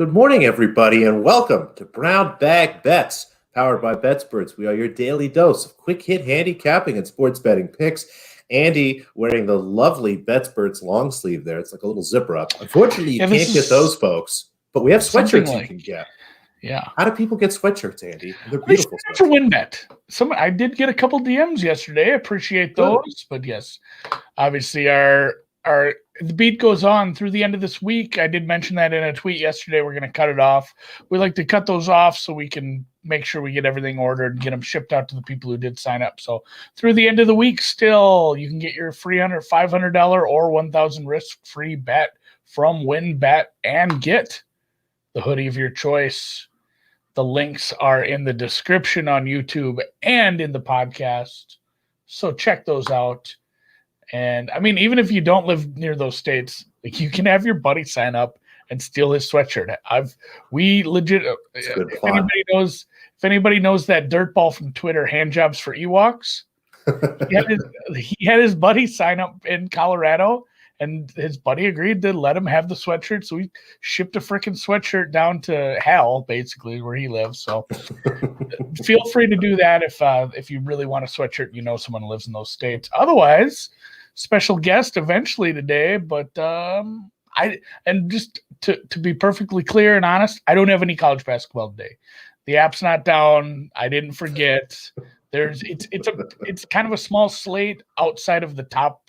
Good morning, everybody, and welcome to Brown Bag Bets, powered by BetSperts. We are your daily dose of quick hit handicapping and sports betting picks. Andy wearing the lovely BetSperts long sleeve there. It's like a little zipper up. Unfortunately, you can't get those, folks, but we have sweatshirts you can get. Yeah. How do people get sweatshirts, Andy? They're beautiful. For WinBet. I did get a couple DMs yesterday. Appreciate those. Good. But yes, obviously the beat goes on through the end of this week. I did mention that in a tweet yesterday. We're going to cut it off. We like to cut those off so we can make sure we get everything ordered and get them shipped out to the people who did sign up. So through the end of the week, still, you can get your free $500 or $1,000 risk-free bet from WinBet and get the hoodie of your choice. The links are in the description on YouTube and in the podcast. So check those out. And I mean, even if you don't live near those states, like, you can have your buddy sign up and steal his sweatshirt. If anybody knows that dirtball from Twitter, hand jobs for Ewoks, he had his buddy sign up in Colorado, and his buddy agreed to let him have the sweatshirt. So we shipped a freaking sweatshirt down to hell, basically, where he lives. So feel free to do that if you really want a sweatshirt, you know someone lives in those states. Otherwise, special guest eventually today. But just to be perfectly clear and honest, I don't have any college basketball today. The app's not down. I didn't forget. It's kind of a small slate outside of the top.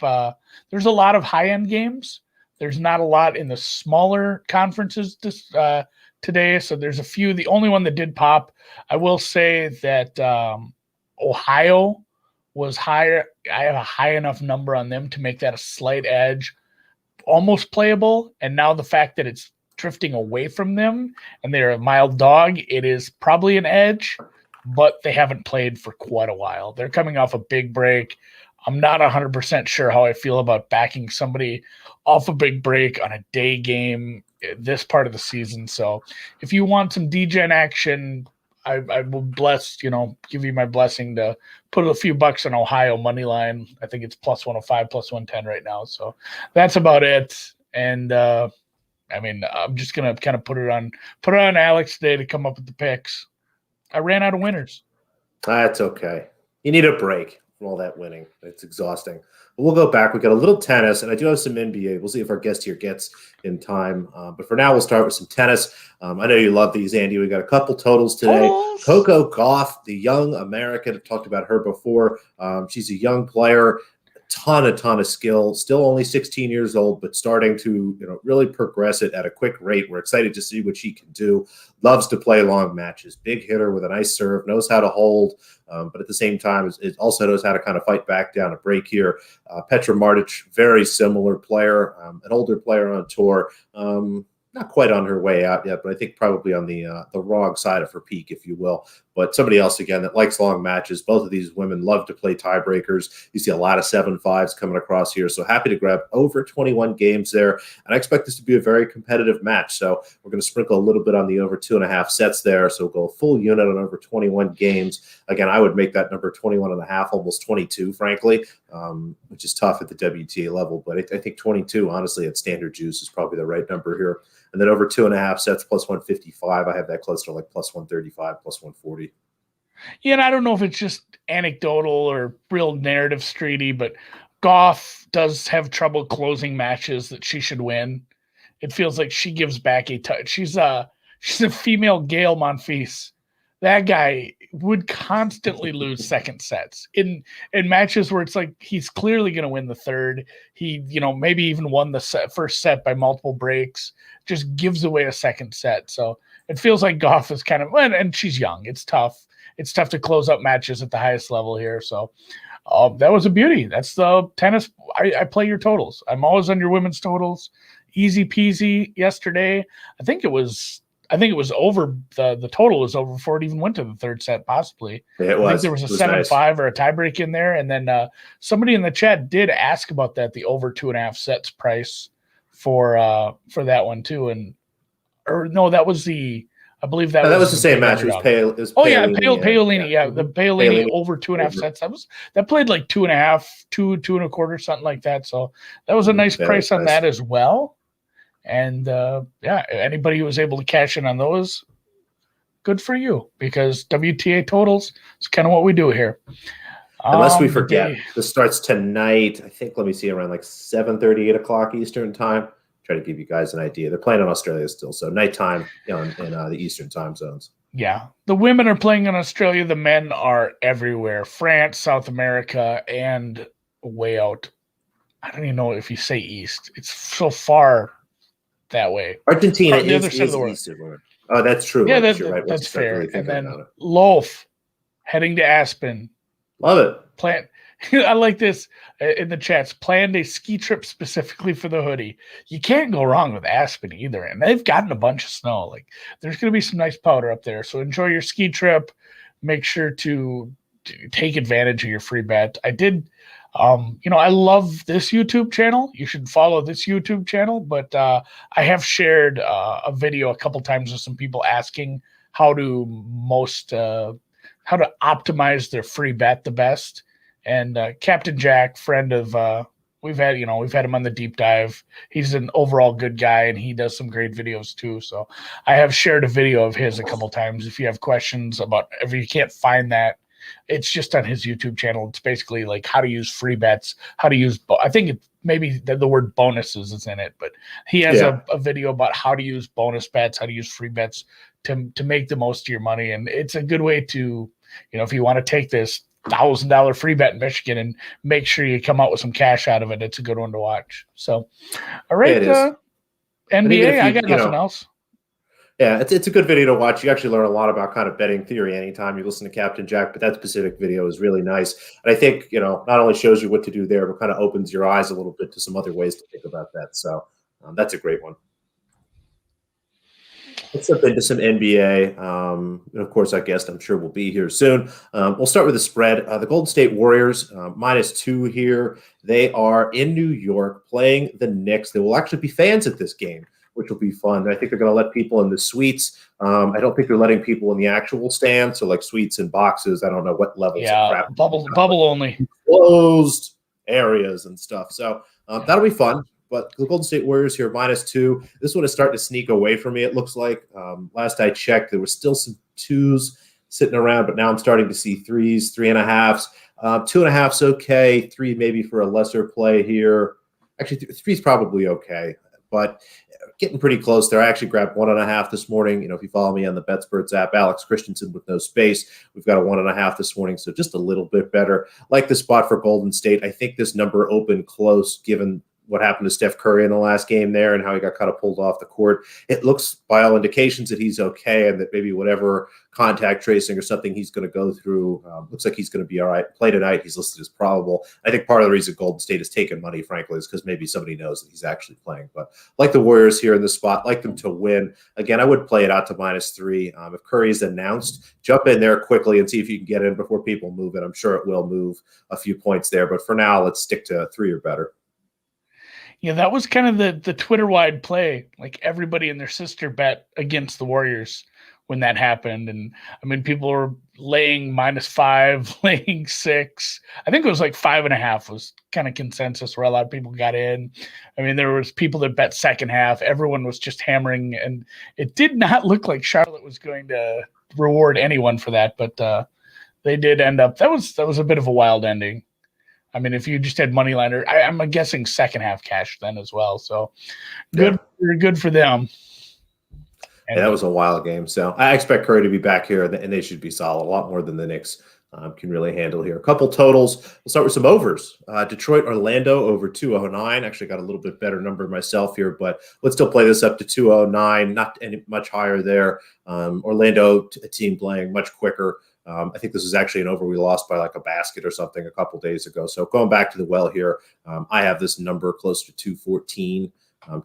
There's a lot of high-end games. There's not a lot in the smaller conferences today. So there's a few. The only one that did pop, I will say that Ohio was higher. I have a high enough number on them to make that a slight edge, almost playable. And now the fact that it's drifting away from them and they're a mild dog, it is probably an edge. But they haven't played for quite a while. They're coming off a big break. I'm not 100% sure how I feel about backing somebody off a big break on a day game this part of the season. So if you want some DGen action, I will give you my blessing to put a few bucks on Ohio money line. I think it's plus 105, plus 110 right now. So that's about it. And I'm just gonna kind of put it on Alex today to come up with the picks. I ran out of winners. That's okay. You need a break from all that winning. It's exhausting. But we'll go back. We got a little tennis, and I do have some NBA. We'll see if our guest here gets in time. But for now, we'll start with some tennis. I know you love these, Andy. We got a couple totals today. Coco Goff, the young American, I've talked about her before. She's a young player. A ton of skill, still only 16 years old, but starting to really progress it at a quick rate. We're excited to see what she can do. Loves to play long matches. Big hitter with a nice serve, knows how to hold, but at the same time, it also knows how to kind of fight back down a break here. Petra Martich, very similar player, an older player on tour. Not quite on her way out yet, but I think probably on the wrong side of her peak, if you will. But somebody else, again, that likes long matches. Both of these women love to play tiebreakers. You see a lot of 7-5s coming across here. So happy to grab over 21 games there. And I expect this to be a very competitive match. So we're going to sprinkle a little bit on the over 2.5 sets there. So we'll go full unit on over 21 games. Again, I would make that number 21.5, almost 22, frankly, which is tough at the WTA level. But I think 22, honestly, at standard juice is probably the right number here. And then over 2.5 sets, plus 155. I have that close to like plus 135, plus 140. Yeah, and I don't know if it's just anecdotal or real narrative streety, but Goff does have trouble closing matches that she should win. It feels like she gives back a touch. She's a female Gail Monfils. That guy would constantly lose second sets in matches where it's like he's clearly going to win the third. He, maybe even won the first set by multiple breaks, just gives away a second set. So it feels like Goff is kind of, and she's young. It's tough. It's tough to close up matches at the highest level here. So that was a beauty. That's the tennis. I play your totals. I'm always on your women's totals. Easy peasy yesterday. I think it was over. The total was over before it even went to the third set, possibly. It was. I think there was a 7-5 or a tiebreak in there. And then somebody in the chat did ask about that, the over 2.5 sets price for that one too. That was the I believe that was the same match. It was Paolini. Yeah, the Paolini over 2.5 sets. That played like 2.5, 2.25, something like that. So that was a nice price on that as well. And anybody who was able to cash in on those, good for you, because WTA totals is kind of what we do here. Unless we forget, this starts tonight. I think, let me see, around like 7:30, 8 o'clock Eastern time. Try to give you guys an idea. They're playing in Australia still, so nighttime in the Eastern time zones. Yeah, the women are playing in Australia. The men are everywhere: France, South America, and way out. I don't even know if you say east. It's so far that way. Argentina the is other side of the world. Eastern. Oh, that's true. Yeah, you're right. That's fair. Really and then Loaf heading to Aspen. Love it. I like this in the chats. Planned a ski trip specifically for the hoodie. You can't go wrong with Aspen either, and they've gotten a bunch of snow. Like, there's going to be some nice powder up there. So enjoy your ski trip. Make sure to take advantage of your free bet. I did. I love this YouTube channel. You should follow this YouTube channel. But I have shared a video a couple times with some people asking how to optimize their free bet the best. And Captain Jack, friend of we've had him on the deep dive. He's an overall good guy, and he does some great videos too. So I have shared a video of his a couple times. If you have questions about, if you can't find that, it's just on his YouTube channel. It's basically like how to use free bets, how to use. I think maybe the word bonuses is in it, but he has a video about how to use bonus bets, how to use free bets to make the most of your money, and it's a good way to, if you want to take this $1,000 free bet in Michigan and make sure you come out with some cash out of it. It's a good one to watch. So, all right, NBA. I got nothing else. Yeah, it's a good video to watch. You actually learn a lot about kind of betting theory anytime you listen to Captain Jack, but that specific video is really nice. And I think, not only shows you what to do there, but kind of opens your eyes a little bit to some other ways to think about that. So that's a great one. Let's jump into some NBA. And of course, our guest, I'm sure, will be here soon. We'll start with the spread. The Golden State Warriors, -2 here. They are in New York playing the Knicks. There will actually be fans at this game, which will be fun. I think they're going to let people in the suites. I don't think they're letting people in the actual stands, so like suites and boxes. I don't know what levels of crap. Bubble only. Closed areas and stuff. So that'll be fun. But the Golden State Warriors here, -2. This one is starting to sneak away from me, it looks like. Last I checked, there were still some 2s sitting around, but now I'm starting to see 3s, 3.5s. 2.5's okay. 3 maybe for a lesser play here. Actually, 3's probably okay, but getting pretty close there. I actually grabbed 1.5 this morning. If you follow me on the BetSperts app, Alex Christensen with no space. We've got a 1.5 this morning, so just a little bit better. Like the spot for Golden State. I think this number opened close given what happened to Steph Curry in the last game there and how he got kind of pulled off the court. It looks, by all indications, that he's okay and that maybe whatever contact tracing or something he's going to go through, looks like he's going to be all right. Play tonight, he's listed as probable. I think part of the reason Golden State has taken money, frankly, is because maybe somebody knows that he's actually playing. But like the Warriors here in this spot, like them to win. Again, I would play it out to -3. If Curry is announced, jump in there quickly and see if you can get in before people move it. I'm sure it will move a few points there. But for now, let's stick to 3 or better. Yeah, that was kind of the Twitter-wide play. Like, everybody and their sister bet against the Warriors when that happened. And, I mean, people were laying -5, laying 6. I think it was like 5.5 was kind of consensus where a lot of people got in. I mean, there was people that bet second half. Everyone was just hammering. And it did not look like Charlotte was going to reward anyone for that. But they did end up – that was a bit of a wild ending. I mean, if you just had money liner, I'm guessing second half cash then as well. So good for them. And that was a wild game. So I expect Curry to be back here, and they should be solid, a lot more than the Knicks can really handle here. A couple totals. We'll start with some overs. Detroit, Orlando over 209. Actually got a little bit better number myself here, but let's still play this up to 209. Not any much higher there. Orlando, a team playing much quicker. I think this is actually an over we lost by like a basket or something a couple days ago. So going back to the well here, I have this number close to 214,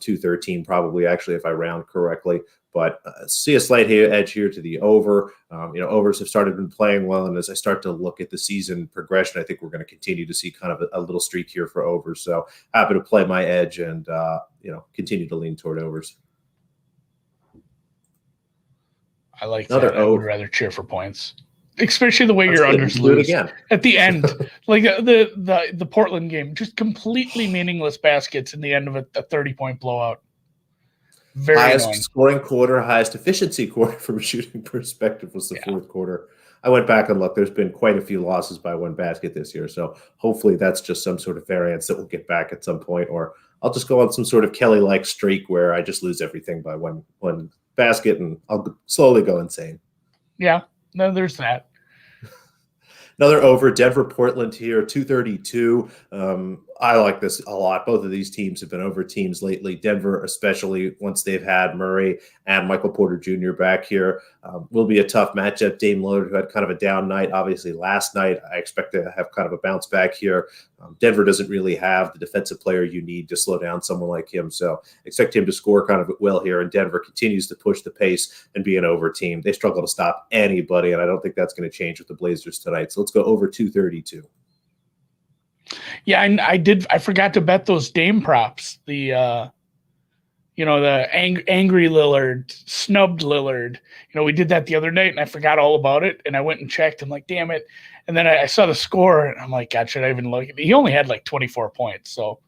213 probably actually if I round correctly. But see a slight edge here to the over. Overs have started been playing well, and as I start to look at the season progression, I think we're going to continue to see kind of a little streak here for overs. So happy to play my edge and continue to lean toward overs. I like that. I would rather cheer for points. Especially the way your unders lose at the end, like the Portland game, just completely meaningless baskets in the end of a 30-point blowout. Very highest annoying. scoring quarter, highest efficiency quarter from a shooting perspective was the fourth quarter. I went back and looked. There's been quite a few losses by one basket this year. So hopefully that's just some sort of variance that we'll get back at some point, or I'll just go on some sort of Kelly-like streak where I just lose everything by one basket and I'll slowly go insane. Yeah, no, there's that. Another over, Denver-Portland here, 232. I like this a lot. Both of these teams have been over teams lately. Denver, especially once they've had Murray and Michael Porter Jr. back here, will be a tough matchup. Dame Lillard, who had kind of a down night, obviously last night. I expect to have kind of a bounce back here. Denver doesn't really have the defensive player you need to slow down someone like him, so expect him to score kind of at will here. And Denver continues to push the pace and be an over team. They struggle to stop anybody, and I don't think that's going to change with the Blazers tonight. So let's go over 232. Yeah, I forgot to bet those Dame props. The angry Lillard, snubbed Lillard. We did that the other night, and I forgot all about it. And I went and checked. I'm like, damn it! And then I saw the score, and I'm like, God, should I even look? He only had like 24 points, so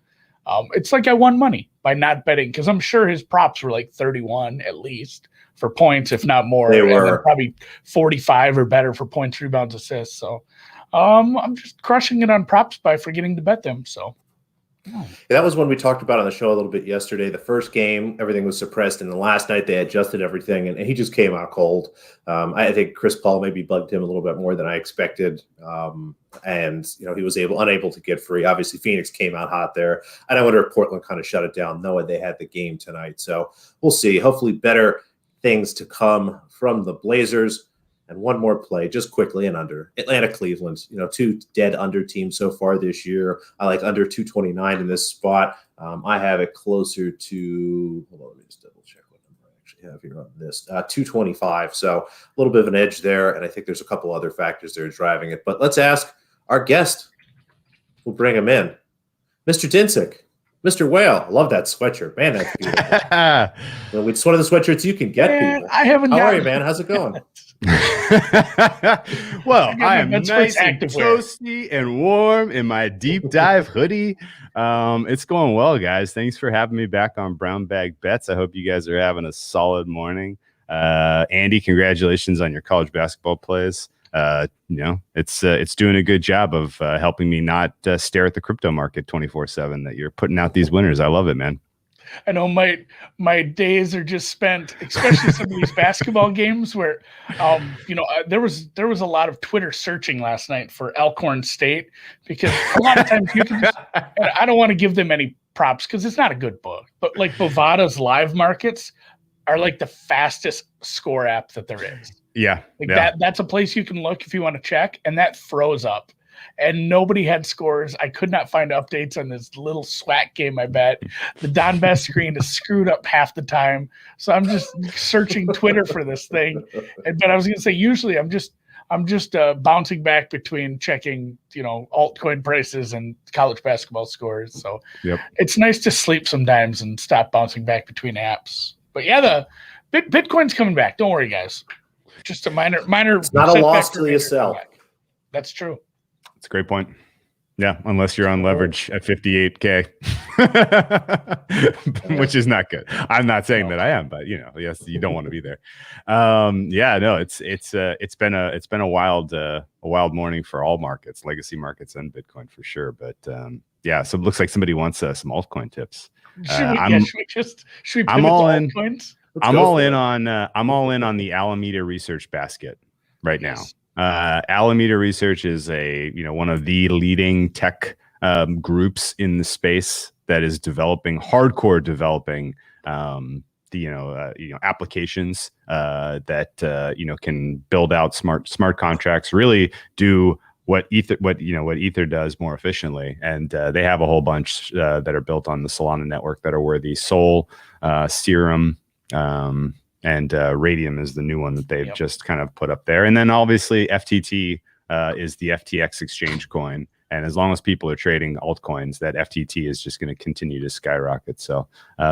it's like I won money by not betting, because I'm sure his props were like 31 at least for points, if not more. They were. And then probably 45 or better for points, rebounds, assists. So. I'm just crushing it on props by forgetting to bet them. So that was one we talked about on the show a little bit yesterday. The first game, everything was suppressed, and the last night they adjusted everything, and he just came out cold. I think Chris Paul maybe bugged him a little bit more than I expected, and he was unable to get free. Obviously, Phoenix came out hot there, and I wonder if Portland kind of shut it down, knowing they had the game tonight. So we'll see. Hopefully, better things to come from the Blazers. And one more play, just quickly and under. Atlanta, Cleveland, two dead under teams so far this year. I like under 229 in this spot. I have it closer to, hold on, let me just double check what number I actually have here on this, 225. So a little bit of an edge there, and I think there's a couple other factors that are driving it. But let's ask our guest. We'll bring him in. Mr. Dinsick. Mr. Whale, I love that sweatshirt. Man, that's beautiful. It's one of the sweatshirts you can get, people. I haven't. How are you, man? How's it going? Well, I am nice and toasty and warm in my deep dive hoodie. It's going well, guys. Thanks for having me back on Brown Bag Bets. I hope you guys are having a solid morning. Andy, congratulations on your college basketball plays. It's doing a good job of helping me not stare at the crypto market 24/7. That you're putting out these winners. I love it, man. I know my days are just spent, especially some of these basketball games where, there was a lot of Twitter searching last night for Alcorn State, because a lot of times you can just, I don't want to give them any props because it's not a good book, but like Bovada's live markets are like the fastest score app that there is. Yeah. That's a place you can look if you want to check, and that froze up. And nobody had scores. I could not find updates on this little SWAC game, I bet. The Don Best screen is screwed up half the time. So I'm just searching Twitter for this thing. But I was going to say, usually I'm just bouncing back between checking, altcoin prices and college basketball scores. So It's nice to sleep sometimes and stop bouncing back between apps. But yeah, the Bitcoin's coming back. Don't worry, guys. Just a minor. It's not a loss till you sell. That's true. That's a great point. Yeah, unless you're on leverage at 58K, which is not good. I'm not saying that I am, but yes, you don't want to be there. It's been a wild morning for all markets, legacy markets and Bitcoin for sure. But so it looks like somebody wants some altcoin tips. I'm all in. I'm all in on the Alameda Research basket right now. Alameda Research is one of the leading tech groups in the space that is hardcore developing applications that can build out smart contracts, really do what Ether does more efficiently. And they have a whole bunch that are built on the Solana network that are worthy. Sol, Serum, and Radium is the new one that they've just kind of put up there. And then obviously FTT is the FTX exchange coin. And as long as people are trading altcoins, that FTT is just going to continue to skyrocket. So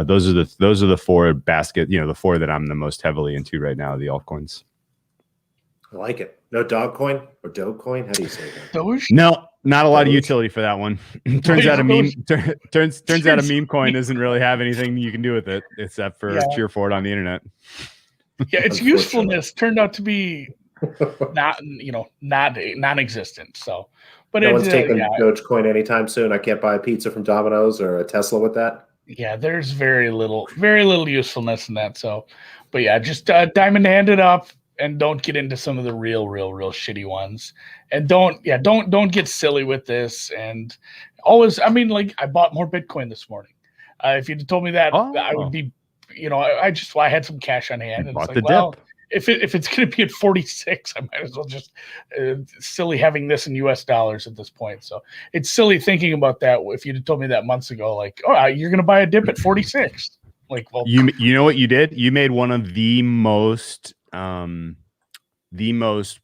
those are the four basket, the four that I'm the most heavily into right now, the altcoins. I like it. No Dogcoin or Dogecoin? How do you say that? No, Not a lot of utility for that one. turns out a meme coin doesn't really have anything you can do with it except for cheer for it on the internet. Yeah, its usefulness turned out to be non-existent. So, but no one's taking Dogecoin anytime soon. I can't buy a pizza from Domino's or a Tesla with that. Yeah, there's very little usefulness in that. So, but yeah, just diamond hand it up. And don't get into some of the real shitty ones. And don't get silly with this. And always, I mean, like I bought more Bitcoin this morning. If you'd told me that, I would be, I had some cash on hand. And it's like, well, if it's going to be at 46, I might as well just silly having this in US dollars at this point. So it's silly thinking about that. If you'd told me that months ago, like, oh, you're going to buy a dip at 46. Like, well, you know what you did? You made one of the most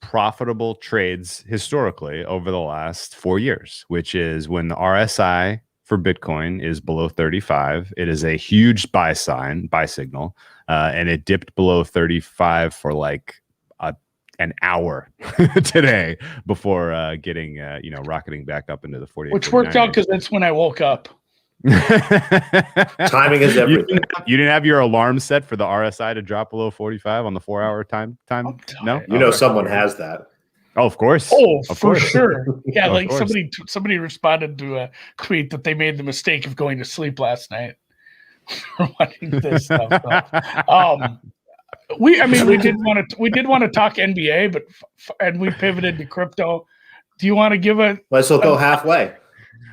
profitable trades historically over the last 4 years, which is when the RSI for Bitcoin is below 35. It is a huge buy signal, and it dipped below 35 for like an hour today before getting rocketing back up into the 48. Which worked out because that's when I woke up. Timing is everything. You didn't have your alarm set for the RSI to drop below 45 on the 4-hour time? No, someone has that. Oh, of course. Oh, for sure. Yeah, like somebody responded to a tweet that they made the mistake of going to sleep last night for watching this stuff. We did want to talk NBA, and we pivoted to crypto. Do you want to give a? Let's go halfway.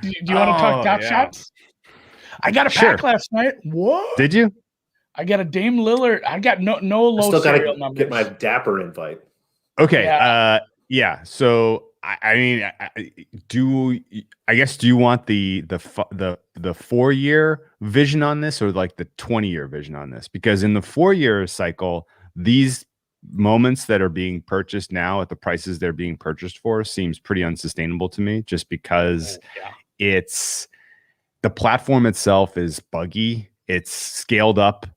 Do you want to talk Top Shots? I got a pack last night. What? Did you? I got a Dame Lillard. I got no low serial numbers. Get my Dapper invite. Okay. Yeah. So I do you want the 4-year vision on this or like the 20-year vision on this? Because in the 4-year cycle, these moments that are being purchased now at the prices they're being purchased for seems pretty unsustainable to me, just because it's the platform itself is buggy. It's scaled up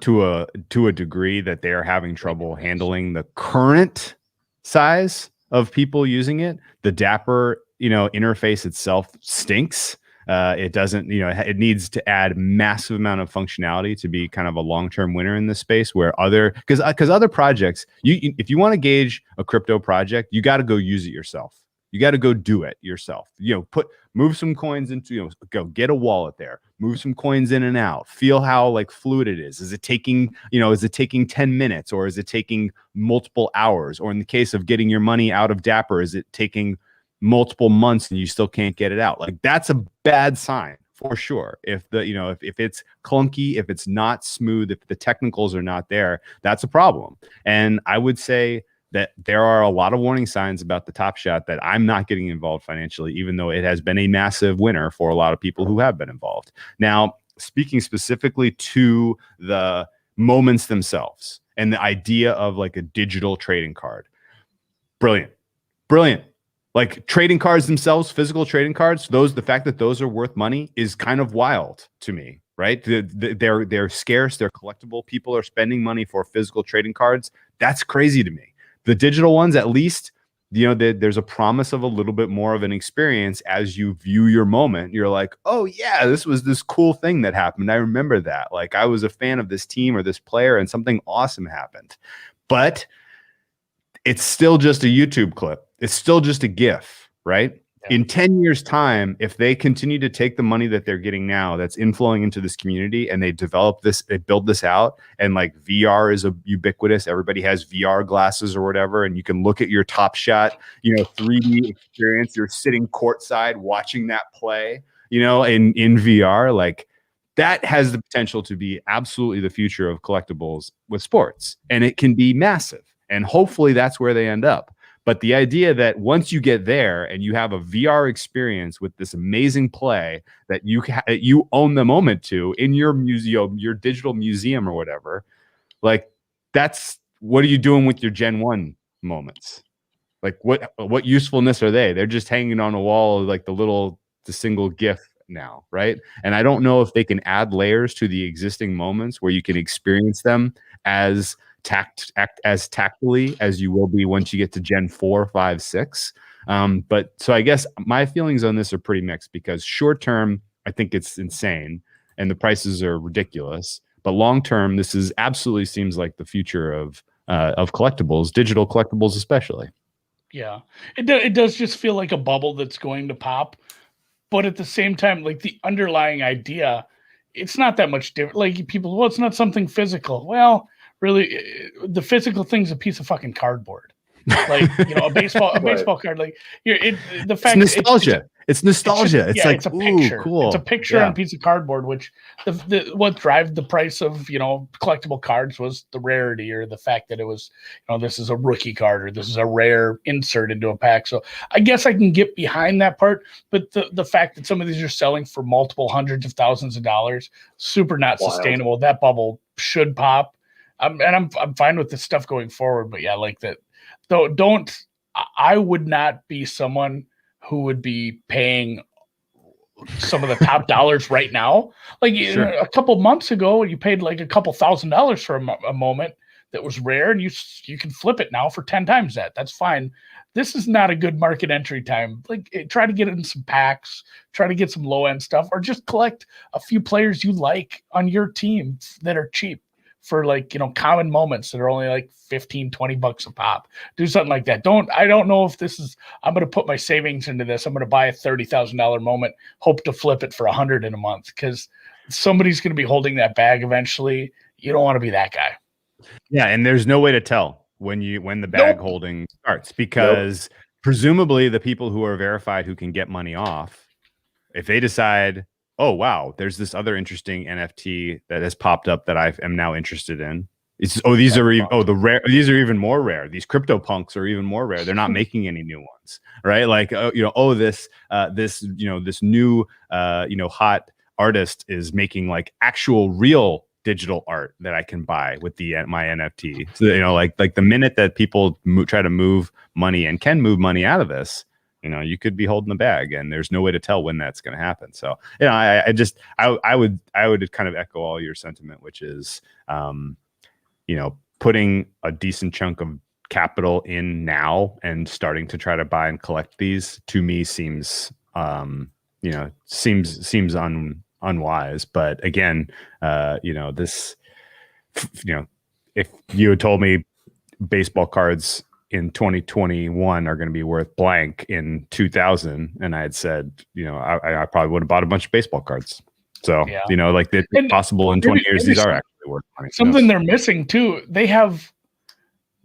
to a degree that they are having trouble handling the current size of people using it. The Dapper, interface itself stinks. It doesn't, it needs to add massive amount of functionality to be kind of a long-term winner in this space where because other projects, if you want to gauge a crypto project, you got to go use it yourself. You got to go do it yourself. Move some coins into, go get a wallet there, move some coins in and out, feel how like fluid it is. Is it taking 10 minutes or is it taking multiple hours? Or in the case of getting your money out of Dapper, is it taking multiple months and you still can't get it out? Like that's a bad sign for sure. If if it's clunky, if it's not smooth, if the technicals are not there, that's a problem. And I would say that there are a lot of warning signs about the Top Shot that I'm not getting involved financially, even though it has been a massive winner for a lot of people who have been involved. Now, speaking specifically to the moments themselves and the idea of like a digital trading card, brilliant. Like trading cards themselves, physical trading cards, the fact that those are worth money is kind of wild to me, right? They're scarce, they're collectible. People are spending money for physical trading cards. That's crazy to me. The digital ones, at least, there's a promise of a little bit more of an experience as you view your moment. You're like, oh yeah, this was this cool thing that happened. I remember that. Like I was a fan of this team or this player and something awesome happened. But it's still just a YouTube clip. It's still just a GIF, right? Yeah. In 10 years' time, if they continue to take the money that they're getting now that's inflowing into this community and they build this out, and like VR is ubiquitous, everybody has VR glasses or whatever, and you can look at your Top Shot, 3D experience, you're sitting courtside watching that play, in VR, like that has the potential to be absolutely the future of collectibles with sports, and it can be massive, and hopefully that's where they end up. But the idea that once you get there and you have a VR experience with this amazing play that you own the moment to in your museum, your digital museum or whatever, like that's what are you doing with your Gen 1 moments? Like what usefulness are they? They're just hanging on a wall like the single GIF now, right? And I don't know if they can add layers to the existing moments where you can experience them as tactily as you will be once you get to Gen 4, 5, 6. But so I guess my feelings on this are pretty mixed, because short term, I think it's insane and the prices are ridiculous. But long term, this is absolutely seems like the future of collectibles, digital collectibles especially. Yeah, it does just feel like a bubble that's going to pop. But at the same time, like the underlying idea, it's not that much different. Like people, well, it's not something physical. Well, really, the physical thing's a piece of fucking cardboard. Like, you know, a baseball card. Like the fact it's nostalgia. It's nostalgia. It's like, it's a picture. Cool. It's a picture on a piece of cardboard, which what drives the price of, you know, collectible cards was the rarity, or the fact that it was, you know, this is a rookie card, or this is a rare insert into a pack. So I guess I can get behind that part, but the fact that some of these are selling for multiple hundreds of thousands of dollars, super not sustainable. That bubble should pop. I'm fine with this stuff going forward, but yeah, like that. So I would not be someone who would be paying some of the top dollars right now. Like a couple months ago, you paid like a couple $1,000s for a moment that was rare, and you can flip it now for 10 times that. That's fine. This is not a good market entry time. Like, try to get in some packs, try to get some low end stuff, or just collect a few players you like on your team that are cheap for, like, you know, common moments that are only like $15-20 a pop. Do something like that. I don't know if this is, I'm going to put my savings into this. I'm going to buy a $30,000 moment, hope to flip it for $100 in a month, because somebody's going to be holding that bag eventually. You don't want to be that guy. Yeah. And there's no way to tell when the bag holding starts, because presumably the people who are verified, who can get money off, if they decide, oh wow, there's this other interesting NFT that has popped up that I am now interested in. These are even more rare. These crypto punks are even more rare. They're not making any new ones, right? Like, this new hot artist is making like actual real digital art that I can buy with my NFT. So, you know, like the minute that people try to move money and can move money out of this, you know, you could be holding the bag, and there's no way to tell when that's going to happen. So, you know, I would kind of echo all your sentiment, which is, you know, putting a decent chunk of capital in now and starting to try to buy and collect these, to me seems unwise. But again, if you had told me baseball cards in 2021 are going to be worth blank in 2000, and I had said, you know, I probably would have bought a bunch of baseball cards. So, you know, like it's possible in 20 years, these are actually worth money. Something they're missing too. They have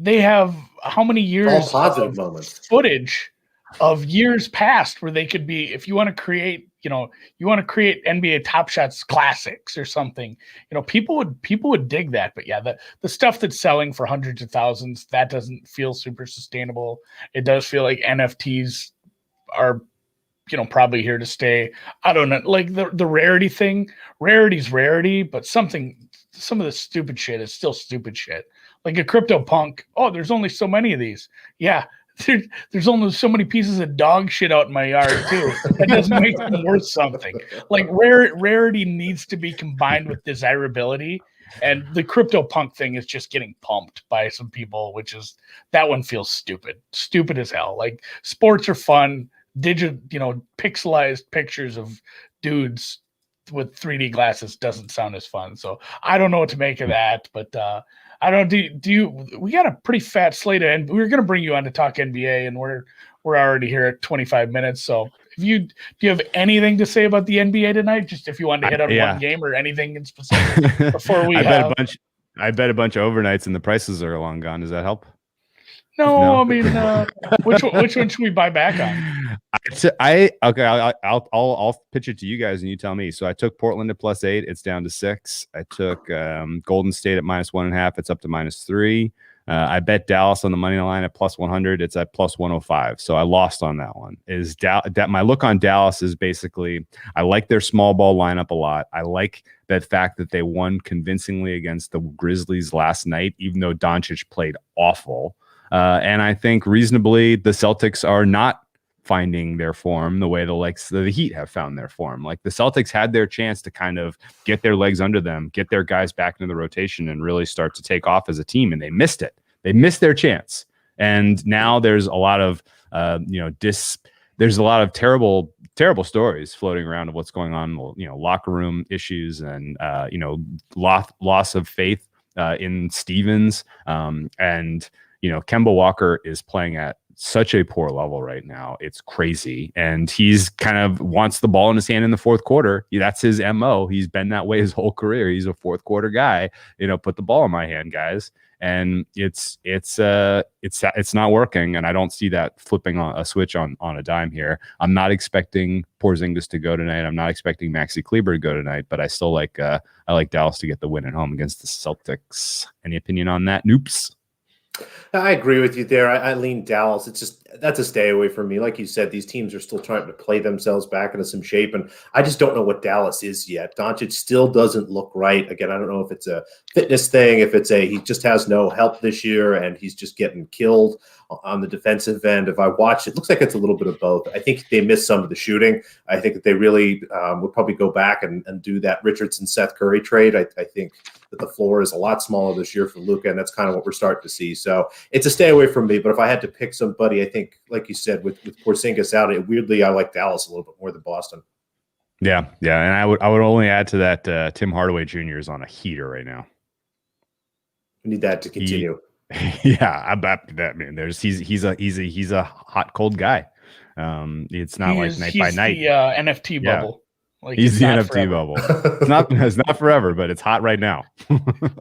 how many years all positive moments footage of years past where they could be, if you want to create, you know, NBA Top Shots classics or something, you know, people would dig that. But yeah, the stuff that's selling for hundreds of thousands, that doesn't feel super sustainable. It does feel like NFTs are, you know, probably here to stay. I don't know, like the rarity thing, rarity's rarity, but some of the stupid shit is still stupid shit. Like a crypto punk, oh, there's only so many of these. Yeah, there's only so many pieces of dog shit out in my yard too. That doesn't make them worth something. Like rarity needs to be combined with desirability, and the crypto punk thing is just getting pumped by some people, which is, that one feels stupid as hell. Like, sports are fun. Pixelized pictures of dudes with 3D glasses doesn't sound as fun. So I don't know what to make of that, but I don't know. We got a pretty fat slate, and we were going to bring you on to talk NBA, and we're already here at 25 minets. So do you have anything to say about the NBA tonight? Just if you wanted to hit on one game or anything in specific before we I bet a bunch of overnights and the prices are long gone. Does that help? No, I mean, which one should we buy back on? I'll pitch it to you guys and you tell me. So I took Portland at +8. It's down to 6. I took Golden State at -1.5. It's up to -3. I bet Dallas on the money line at +100. It's at +105. So I lost on that one. My look on Dallas is basically, I like their small ball lineup a lot. I like that fact that they won convincingly against the Grizzlies last night, even though Doncic played awful. And I think reasonably the Celtics are not finding their form the way the Heat have found their form. Like, the Celtics had their chance to kind of get their legs under them, get their guys back into the rotation, and really start to take off as a team, and they missed it. They missed their chance. And now there's a lot of There's a lot of terrible stories floating around of what's going on, locker room issues and, loss of faith in Stevens. And, Kemba Walker is playing at such a poor level right now. It's crazy. And he's kind of wants the ball in his hand in the fourth quarter. That's his MO. He's been that way his whole career. He's a fourth quarter guy, put the ball in my hand, guys. And it's not working. And I don't see that flipping on a switch on a dime here. I'm not expecting Porzingis to go tonight. I'm not expecting Maxi Kleber to go tonight, but I still like Dallas to get the win at home against the Celtics. Any opinion on that, Noops? I agree with you there. I lean Dallas. It's just that's a stay away from me. Like you said, these teams are still trying to play themselves back into some shape, and I just don't know what Dallas is yet. Doncic still doesn't look right. Again, I don't know if it's a fitness thing, if it's he just has no help this year, and he's just getting killed on the defensive end. If I watch it, looks like it's a little bit of both. I think they missed some of the shooting. I think that they really would probably go back and do that Richardson-Seth Curry trade. I think that the floor is a lot smaller this year for Luka, and that's kind of what we're starting to see. So it's a stay away from me. But if I had to pick somebody, I think, like you said, with Porzingis out, weirdly, I like Dallas a little bit more than Boston. Yeah, and I would only add to that Tim Hardaway Jr. is on a heater right now. We need that to continue. Yeah, about that, man. He's a hot cold guy. It's not like night by night. The NFT bubble. Like he's the NFT bubble. It's not forever, but it's hot right now.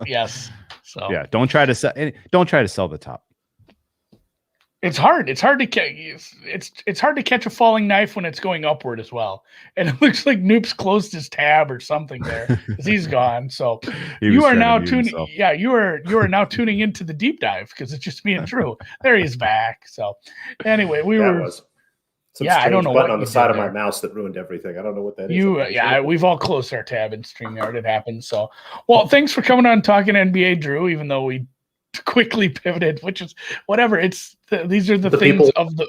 Yes. So yeah, don't try to sell the top. It's hard. It's hard to catch. It's hard to catch a falling knife when it's going upward as well. And it looks like Noops closed his tab or something there because he's gone. So you are now tuning. Yeah, you are now tuning into the deep dive because it's just me and Drew. There he's back. So anyway, I don't know what on the side of my mouse that ruined everything. I don't know what that is. We've all closed our tab in StreamYard. It happens. So, well, thanks for coming on talking NBA, Drew. Even though we quickly pivoted, which is whatever. These are the things people, of the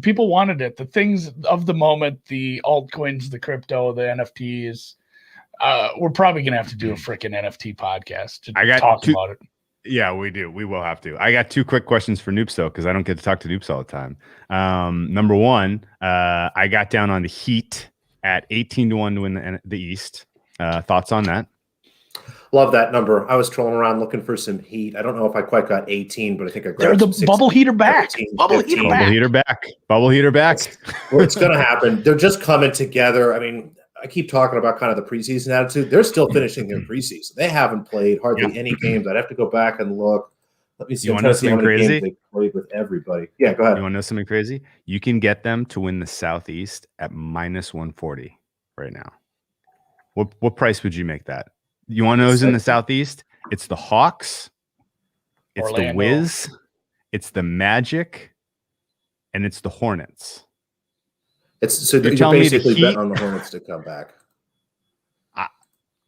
people wanted it. The things of the moment, the altcoins, the crypto, the NFTs. We're probably gonna have to do a freaking NFT podcast to talk about it. Yeah, we do. We will have to. I got two quick questions for Noops, though, because I don't get to talk to Noops all the time. Number one, I got down on the Heat at 18-1 to win the East. Thoughts on that? Love that number. I was trolling around looking for some Heat. I don't know if I quite got 18, but I think I grabbed They're the 16, bubble heater back. 13, bubble 15. heater back. Bubble heater back. Well, it's going to happen. They're just coming together. I mean, I keep talking about kind of the preseason attitude. They're still finishing their preseason. They haven't played hardly any games. I'd have to go back and look. Let me see. You want to know something crazy? They played with everybody. Yeah, go ahead. You want to know something crazy? You can get them to win the Southeast at -140 right now. What price would you make that? You want to know who's in the Southeast? It's the Hawks. It's Orlando. The Wiz. It's the Magic. And it's the Hornets. So you're basically betting on the Hornets to come back.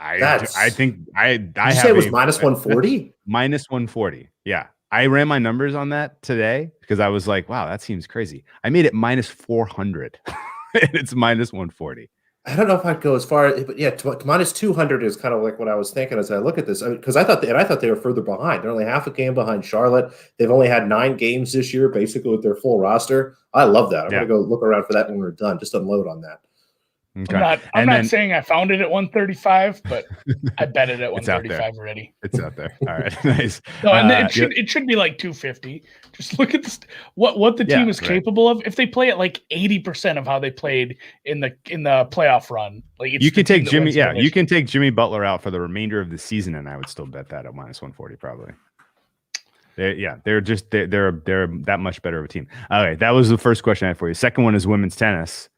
I think I did you say it was -140? -140. Yeah. I ran my numbers on that today because I was like, wow, that seems crazy. I made it -400 and it's -140. I don't know if I'd go as far, but yeah, -200 is kind of like what I was thinking as I look at this, because I thought they were further behind. They're only half a game behind Charlotte. They've only had 9 games this year, basically with their full roster. I love that. I'm going to go look around for that when we're done. Just unload on that. Okay. I'm not saying I found it at 135, but I bet it at 135 already. It's out there. All right, nice. No, and it should be like 250. Just look at this, what the team is capable of. If they play at like 80% of how they played in the playoff run, like you can take Jimmy. Yeah, you can take Jimmy Butler out for the remainder of the season, and I would still bet that at -140 probably. They're that much better of a team. All right, that was the first question I had for you. Second one is women's tennis.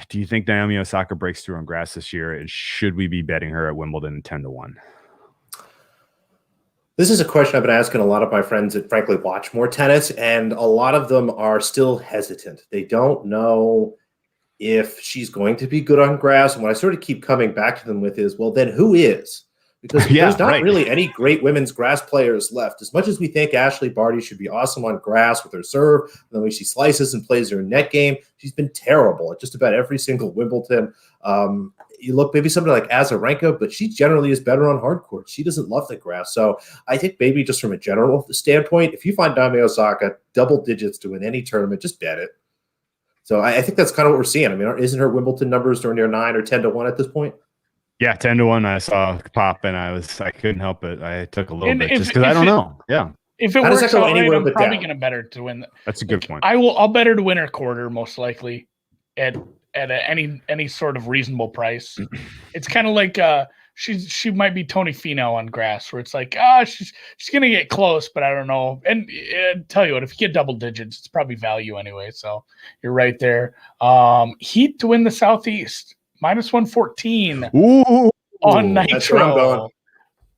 Do you think Naomi Osaka breaks through on grass this year? And should we be betting her at Wimbledon 10-1? This is a question I've been asking a lot of my friends that frankly watch more tennis, and a lot of them are still hesitant. They don't know if she's going to be good on grass. And what I sort of keep coming back to them with is, well, then who is? Because there's not really any great women's grass players left. As much as we think Ashley Barty should be awesome on grass with her serve, and the way she slices and plays her net game, she's been terrible at just about every single Wimbledon. you look maybe somebody like Azarenka, but she generally is better on hard court. She doesn't love the grass. So I think maybe just from a general standpoint, if you find Naomi Osaka double digits to win any tournament, just bet it. So I think that's kind of what we're seeing. I mean, isn't her Wimbledon numbers near 9 or 10-1 at this point? Yeah, 10-1. I saw pop and I couldn't help it. I took a little bit just because I don't know. Yeah. If it works out right, I'm probably going to bet her to win. That's a good point. I'll bet her to win her quarter most likely at any sort of reasonable price. It's kind of like she might be Tony Finau on grass, where it's like she's gonna get close, but I don't know. And tell you what, if you get double digits, it's probably value anyway. So you're right there. Heat to win the Southeast -114. Ooh, on Nitro. That's where I'm going.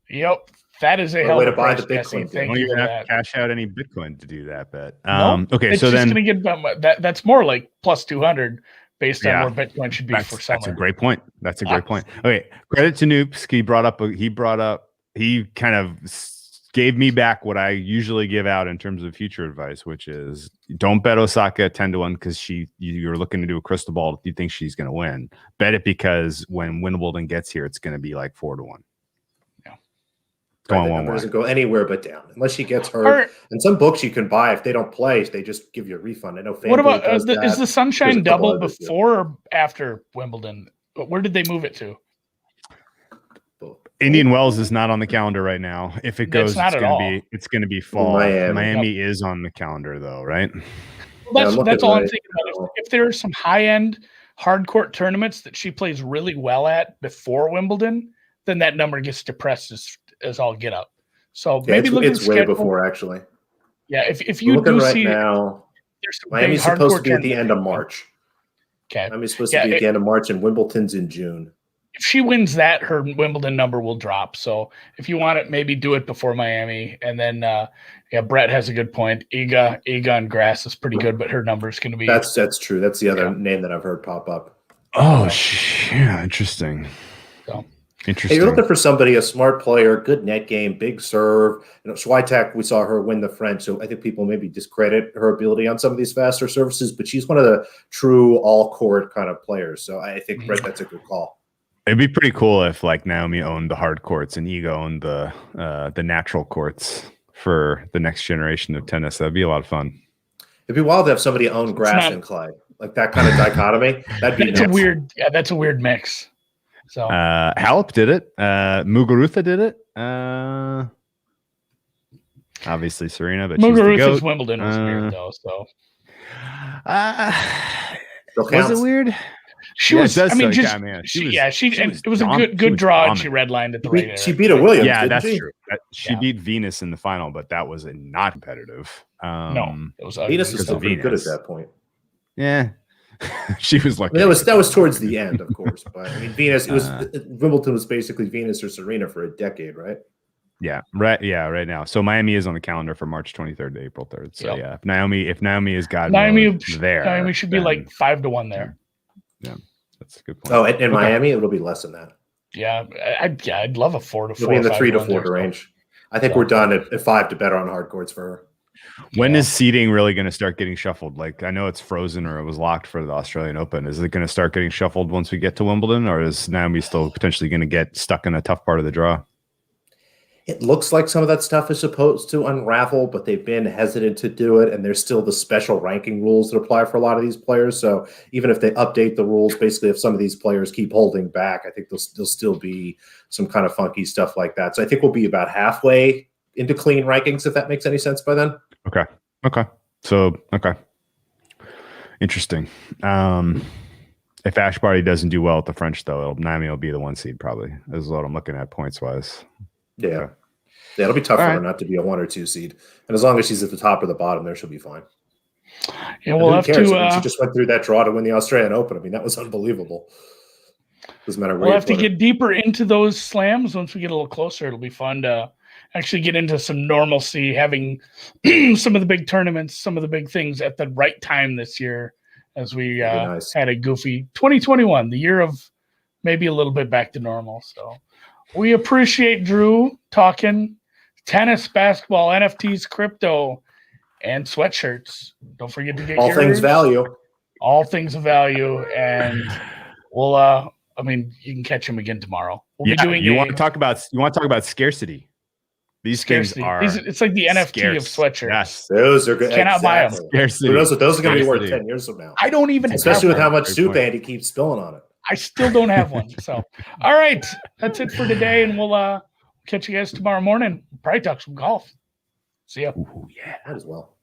Yep. That is a hell of a way to buy price, the Jesse. Bitcoin. Thank don't you even for have that. to cash out any Bitcoin to do that bet. Nope. Okay, it's so just then going to get that's more like plus 200 based on where Bitcoin should be for summer. That's a great point. That's a great point. Okay, credit to Noops. He kind of gave me back what I usually give out in terms of future advice, which is don't bet Osaka at 10-1 because you're looking to do a crystal ball if you think she's going to win. Bet it because when Wimbledon gets here, it's going to be like 4-1. The number doesn't go anywhere but down unless she gets hurt. And some books you can buy if they don't play, they just give you a refund. I know. What about is the Sunshine double before or after Wimbledon? Where did they move it to? Indian Wells is not on the calendar right now. If it goes, it's going to be fall. Miami is on the calendar though, right? Well, that's all I'm thinking about. If there are some high end hard court tournaments that she plays really well at before Wimbledon, then that number gets depressed as all get up. So maybe it's way before actually. Yeah, if you do see now, Miami's supposed to be at the end of March. Okay, Miami's supposed to be at the end of March, and Wimbledon's in June. If she wins that, her Wimbledon number will drop. So if you want it, maybe do it before Miami. And then, Brett has a good point. Iga on grass is pretty good, but her number is going to be. That's true. That's the other name that I've heard pop up. Oh, yeah, interesting. So. Interesting. Hey, you're looking for somebody, a smart player, good net game, big serve. Swiatek, we saw her win the French, so I think people maybe discredit her ability on some of these faster services, but she's one of the true all-court kind of players. So I think, Brett, that's a good call. It'd be pretty cool if like Naomi owned the hard courts and Iga owned the natural courts for the next generation of tennis. That'd be a lot of fun. It'd be wild to have somebody own grass and clay, like that kind of dichotomy. That'd be that's a weird mix. So Halep did it. Muguruza did it. Obviously Serena, but Muguruza's Wimbledon was weird though. So was it weird? She was. I mean, it was a good draw, and she redlined at the right. She beat a Williams. Yeah, that's true. She beat Venus in the final, but that was not competitive. No, it was Venus was still pretty good at that point. Yeah, she was lucky. I mean, that was towards the end, of course. But I mean, Venus. It was Wimbledon was basically Venus or Serena for a decade, right? Yeah, right. Yeah, right now. So Miami is on the calendar for March 23rd to April 3rd. So yeah, if Naomi is God, Miami should be like 5-1 there. Yeah, that's a good point. Oh, in Miami, it'll be less than that. Yeah, I'd love a 4 to 4. It'll be in the 3 to 4 range. I think we're done at 5 to better on hard courts for her. When is seeding really going to start getting shuffled? Like, I know it's frozen or it was locked for the Australian Open. Is it going to start getting shuffled once we get to Wimbledon, or is Naomi still potentially going to get stuck in a tough part of the draw? It looks like some of that stuff is supposed to unravel, but they've been hesitant to do it. And there's still the special ranking rules that apply for a lot of these players. So even if they update the rules, basically, if some of these players keep holding back, I think there'll still be some kind of funky stuff like that. So I think we'll be about halfway into clean rankings, if that makes any sense by then. Okay. So, interesting. If Ash Barty doesn't do well at the French, though, Naomi will be the 1 seed probably. This is what I'm looking at points-wise. Yeah. Okay. Yeah, it'll be tough for her not to be a 1 or 2 seed. And as long as she's at the top or the bottom there, she'll be fine. Yeah, we'll have to. She just went through that draw to win the Australian Open. I mean, that was unbelievable. Doesn't matter where we'll have to get deeper into those slams once we get a little closer. It'll be fun to actually get into some normalcy, having some of the big tournaments, some of the big things at the right time this year, as we had a goofy 2021, the year of maybe a little bit back to normal. So. We appreciate Drew talking tennis, basketball, NFTs, crypto, and sweatshirts. Don't forget to get all yours. Things value. All things of value, and we'll I mean, you can catch him again tomorrow. We'll be Yeah, doing. you want to talk about scarcity? These scarcity. things are. It's like the NFT of scarce. sweatshirts. Yes, Those are good. Cannot buy 'em. Scarcity. Who knows what those are going to be worth Scarcity. 10 years from now? I don't even Especially have with how one. much Great soup point. Andy keeps spilling on it. I still don't have one. So, all right, that's it for today, and we'll catch you guys tomorrow morning. Probably talk some golf. See ya. Ooh, yeah. Might as well.